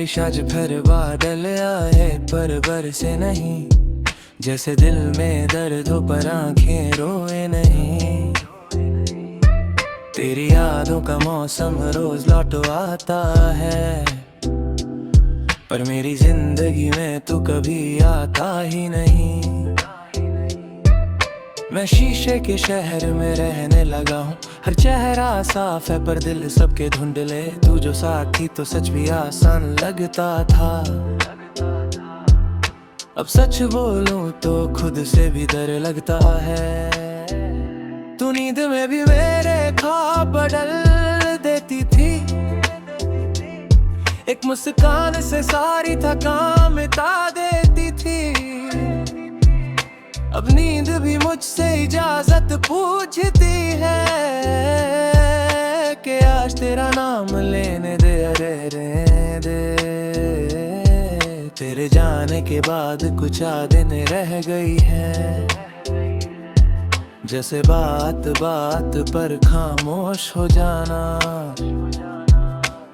बारिश आज फिर बादल आए पर बरसे नहीं, जैसे दिल में दर्द हो पर आंखें रोए नहीं। तेरी यादों का मौसम रोज लौट आता है, पर मेरी जिंदगी में तू कभी आता ही नहीं। मैं शीशे के शहर में रहने लगा हूँ, हर चेहरा साफ है पर दिल सबके धुंधले। तू जो साथ थी तो सच भी आसान लगता था, अब सच बोलूं तो खुद से भी डर लगता है। तू नींद में भी मेरे ख्वाब बदल देती थी, एक मुस्कान से सारी थकान मिटा देती थी। अब नींद भी मुझसे इजाजत पूछती है कि आज तेरा नाम लेने दे, अरे रहने दे। तेरे जाने के बाद कुछ दिन रह गई है, जैसे बात बात पर खामोश हो जाना,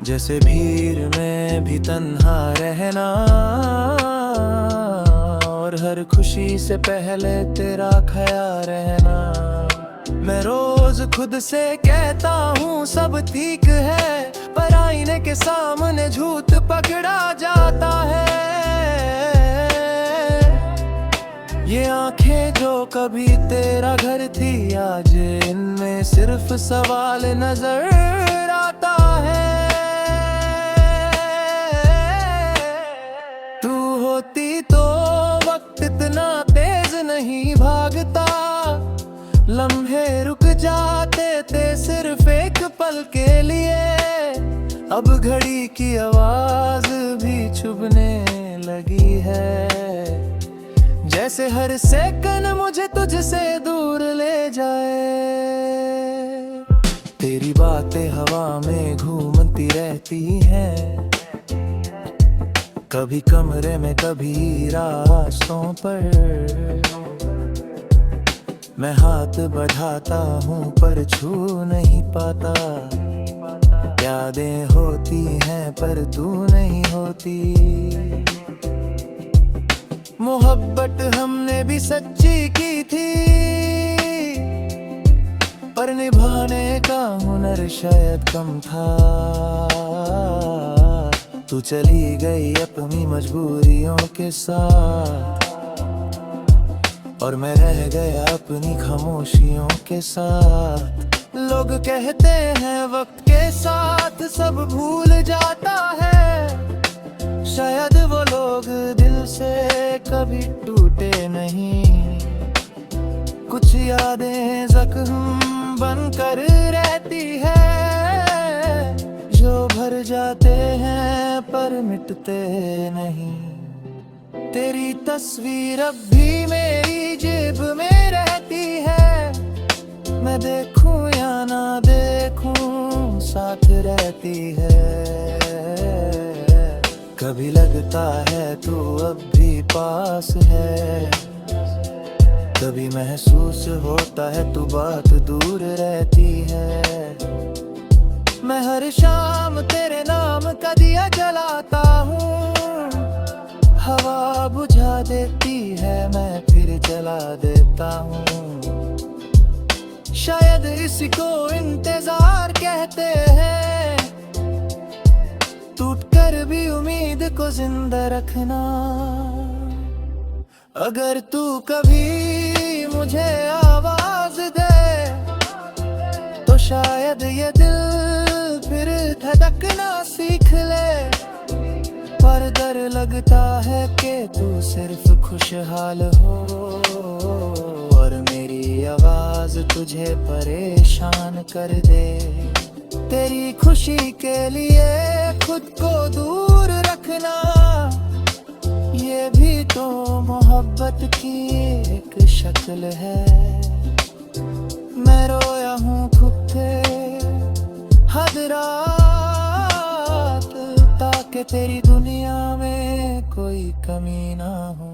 जैसे भीड़ में भी तन्हा रहना, और हर खुशी से पहले तेरा ख्याल रहना। मैं रोज खुद से कहता हूँ सब ठीक है, पर आईने के सामने झूठ पकड़ा जाता है। ये आंखें जो कभी तेरा घर थी, आज इनमें सिर्फ सवाल नजर आता है। तू होती तो वक्त इतना तेज नहीं भागता, लम्हे रुक जाते थे सिर्फ एक पल के लिए। अब घड़ी की आवाज भी चुभने लगी है, जैसे हर सेकंड मुझे तुझसे दूर ले जाए। तेरी बातें हवा में घूमती रहती हैं, कभी कमरे में कभी रास्तों पर। मैं हाथ बढ़ाता हूँ पर छू नहीं पाता, यादें होती हैं पर तू नहीं होती। मोहब्बत हमने भी सच्ची की थी, पर निभाने का हुनर शायद कम था। तू चली गई अपनी मजबूरियों के साथ, और मैं रह गया अपनी खामोशियों के साथ। लोग कहते हैं वक्त के साथ सब भूल जाता है, शायद वो लोग दिल से कभी टूटे नहीं। कुछ यादें जख्म बनकर रहती है, जो भर जाते हैं पर मिटते नहीं। तेरी तस्वीर अब भी मेरी जेब में रहती है, मैं देखूं या ना देखूं साथ रहती है। कभी लगता है तू अब भी पास है, कभी महसूस होता है तू बात दूर रहती है। मैं हर शाम तेरे नाम का दिया जलाता हूँ, हवा बुझा देती है मैं फिर जला देता हूँ। शायद इसी को इंतजार कहते हैं, टूट कर भी उम्मीद को जिंदा रखना। अगर तू कभी मुझे आवाज दे, तो शायद ये दिल फिर धड़कना सीख ले। पर डर लगता है कि तू सिर्फ खुशहाल हो, और मेरी आवाज तुझे परेशान कर दे। तेरी खुशी के लिए खुद को दूर रखना, ये भी तो मोहब्बत की एक शक्ल है। मैं रोया हूँ खुद से हद रात, ताकि तेरी दुनिया में कोई कमी ना हो।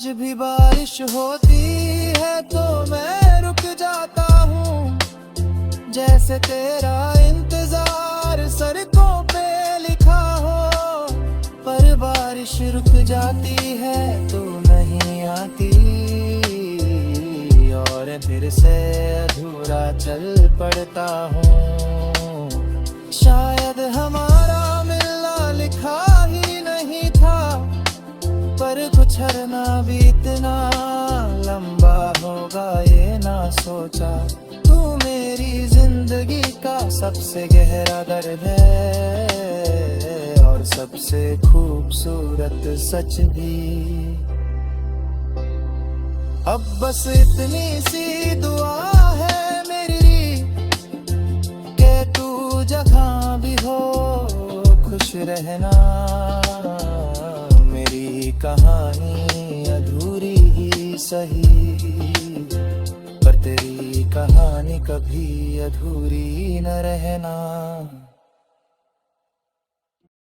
आज भी बारिश होती है तो मैं रुक जाता हूँ, जैसे तेरा इंतजार सड़कों पे लिखा हो। पर बारिश रुक जाती है तो नहीं आती, और फिर से अधूरा चल पड़ता हूँ। शायद हमारा मिलना लिखा ही नहीं था, पर गुजरना भी इतना लंबा होगा ये ना सोचा। तू मेरी जिंदगी का सबसे गहरा दर्द है, और सबसे खूबसूरत सच भी। अब बस इतनी सी दुआ है मेरी कि तू जहाँ भी हो खुश रहना। मेरी कहानी अधूरी ही सही, पर तेरी कहानी कभी अधूरी न रहना।